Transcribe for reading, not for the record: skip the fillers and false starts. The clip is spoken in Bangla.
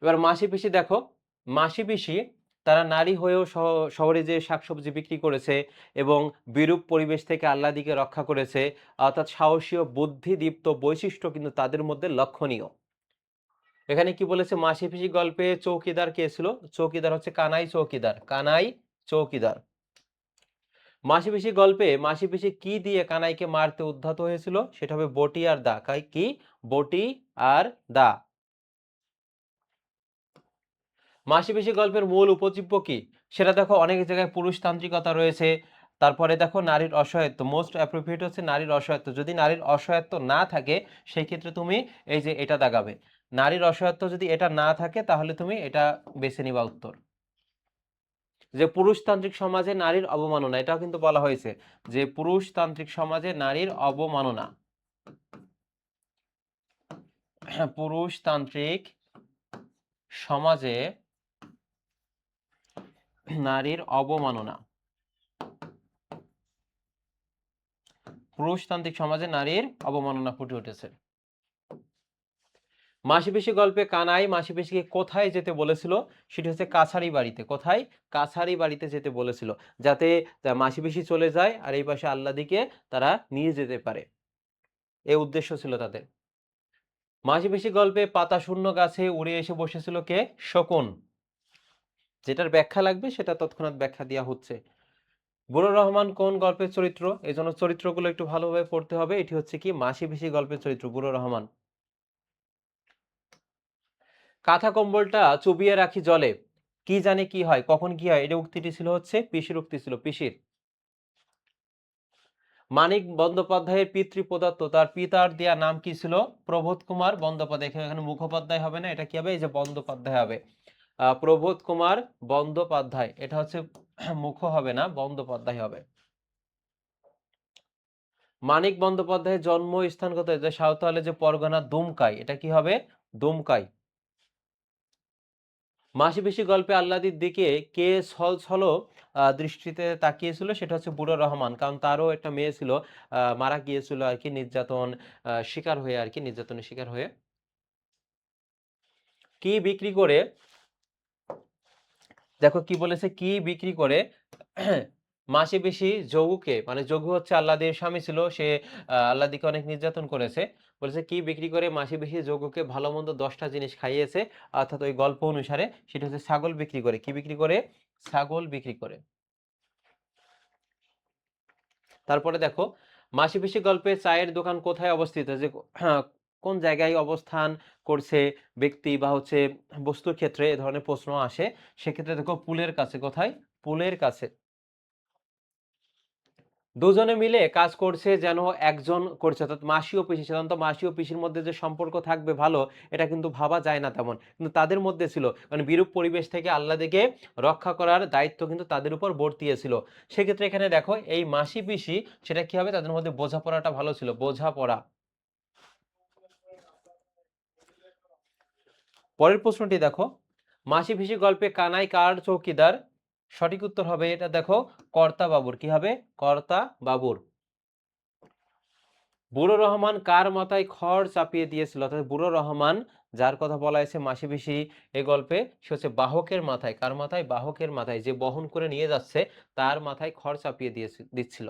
এবার মাসি পিসি দেখো, মাসি পিসি তারা নারী হয়েও শহরে যে শাকসবজি বিক্রি করেছে এবং বিরূপ পরিবেশ থেকে আল্লাদিকে রক্ষা করেছে, অর্থাৎ সাহসী ও বুদ্ধিদীপ্ত বৈশিষ্ট্য কিন্তু তাদের মধ্যে লক্ষণীয়। এখানে কি বলেছে, মাসি পিসি গল্পে চৌকিদার কে ছিল? চৌকিদার হচ্ছে কানাই চৌকিদার, কানাই চৌকিদার। মাসি পিসি গল্পে মাসি পিসি কি দিয়ে কানাইকে মারতে উদ্ধত হয়েছিল? সেটা হবে বটি আর দা। কি? বটি আর দা। মাসি পিসি গল্পের মূল উপজীব্য কি? সেটা দেখো, অনেক জায়গায় পুরুষতান্ত্রিকতা রয়েছে। তারপরে দেখো নারীর অসহায়ত্ব, মোস্ট অ্যাপ্রোপ্রিয়েট হচ্ছে নারীর অসহায়ত্ব। যদি নারীর অসহায়ত্ব না থাকে সেই ক্ষেত্রে তুমি এই যে এটা দাগাবে। নারীর অসহায়ত্ব যদি এটা না থাকে তাহলে তুমি এটা বেছে নিবা উত্তর। যে পুরুষতান্ত্রিক সমাজে নারীর অবমাননা, এটাও কিন্তু বলা হয়েছে যে পুরুষতান্ত্রিক সমাজে নারীর অবমাননা। পুরুষতান্ত্রিক সমাজে নারীর অবমাননা। পুরুষতান্ত্রিক সমাজে নারীর অবমাননা ফুটে উঠেছে। মাসি পিসি গল্পে কানাই মাসি পিসিকে কোথায় যেতে বলেছিল? সেটি হচ্ছে কাছারি বাড়িতে। কোথায়? কাছারি বাড়িতে যেতে বলেছিল, যাতে মাসি পিসি চলে যায় আর এই পাশে আল্লাদিকে তারা নিয়ে যেতে পারে। এই উদ্দেশ্য ছিল তাদের। মাসি পিসি গল্পে পাতা শূন্য গাছে উড়ে এসে বসেছিল কে? শকুন। যেটার ব্যাখ্যা লাগবে সেটা তৎক্ষণাৎ ব্যাখ্যা দেওয়া হচ্ছে। বুড়ো রহমান কোন গল্পের চরিত্র? এই জন্য চরিত্রগুলো একটু ভালোভাবে পড়তে হবে। এটি হচ্ছে কি? মাসি পিসি গল্পের চরিত্র বুড়ো রহমান। কাঁথা কম্বলটা চুবিয়ে রাখি জলে, কি জানে কি হয়, কখন কি হয়, এটা উক্তিটি ছিল হচ্ছে পিসির উক্তি, ছিল পিসির। মানিক বন্দ্যোপাধ্যায়ের পিতৃপদার্থ, তার পিতার দেয়া নাম কি ছিল? প্রবোধ কুমার বন্দ্যোপাধ্যায়। এখানে মুখোপাধ্যায় হবে না, এটা কি হবে? এই যে বন্দ্যোপাধ্যায় হবে। প্রবোধ কুমার বন্দ্যোপাধ্যায়, এটা হচ্ছে মুখ হবে না, বন্দ্যোপাধ্যায় হবে। মানিক বন্দ্যোপাধ্যায়ের জন্মস্থান কোথায়? যে সাঁওতালে যে পরগনা দুমকাই, এটা কি হবে? দুমকাই। মাসি পিসি গল্পে আল্লাদির দিকে কে ছলছল দৃষ্টিতে তাকিয়েছিল? সেটা হচ্ছে বুড়ো রহমান, কারণ তারও একটা মেয়ে ছিল, মারা গিয়েছিল আর কি, নির্যাতন শিকার হয়ে আর কি, নির্যাতনের শিকার হয়ে। কি বিক্রি করে, দেখো কি বলেছে, কি বিক্রি করে মাসি পিসি যোগুকে, মানে যোগু হচ্ছে আল্লাদির স্বামী ছিল, সে আল্লাদিকে অনেক নির্যাতন করেছে। বলেছে কি বিক্রি করে মাসি পিসি যোগুকে ভালো মন্দ 10টা জিনিস খাইয়েছে, অর্থাৎ ওই গল্প অনুসারে সেটা হচ্ছে ছাগল বিক্রি করে। কি বিক্রি করে? ছাগল বিক্রি করে। তারপরে দেখো, মাসি পিসি গল্পে চায়ের দোকান কোথায় অবস্থিত? যে কোন জায়গায় অবস্থান করছে ব্যক্তি বা হচ্ছে বস্তুর ক্ষেত্রে এ ধরনের প্রশ্ন আসে। সেক্ষেত্রে দেখো পুলের কাছে। কোথায়? পুলের কাছে। দুজনে মিলে কাজ করছে যেন একজন করছে, অর্থাৎ মাসি ও পিসি। সাধারণত মাসি ও পিসির মধ্যে যে সম্পর্ক থাকবে ভালো, এটা কিন্তু ভাবা যায় না তেমন, কিন্তু তাদের মধ্যে ছিল। মানে বিরূপ পরিবেশ থেকে আল্লাহকে রক্ষা করার দায়িত্ব কিন্তু তাদের উপর বর্তিয়েছিল। সেক্ষেত্রে এখানে দেখো এই মাসি পিসি, সেটা কি হবে? তাদের মধ্যে বোঝাপড়াটা ভালো ছিল, বোঝাপড়া। পরের প্রশ্নটি দেখো, মাসি পিসি গল্পে কানাই কার চৌকিদার? সঠিক উত্তর হবে এটা দেখো, কর্তা বাবুর। কি হবে? কর্তা বাবুর। বুড়ো রহমান কার মাথায় খড় চাপিয়ে দিয়েছিল? অর্থাৎ বুড়ো রহমান, যার কথা বলা হয়েছে মাসি পিসি এই গল্পে, সে হচ্ছে বাহকের মাথায়। কার মাথায়? বাহকের মাথায়, যে বহন করে নিয়ে যাচ্ছে তার মাথায় খড় চাপিয়ে দিচ্ছিল।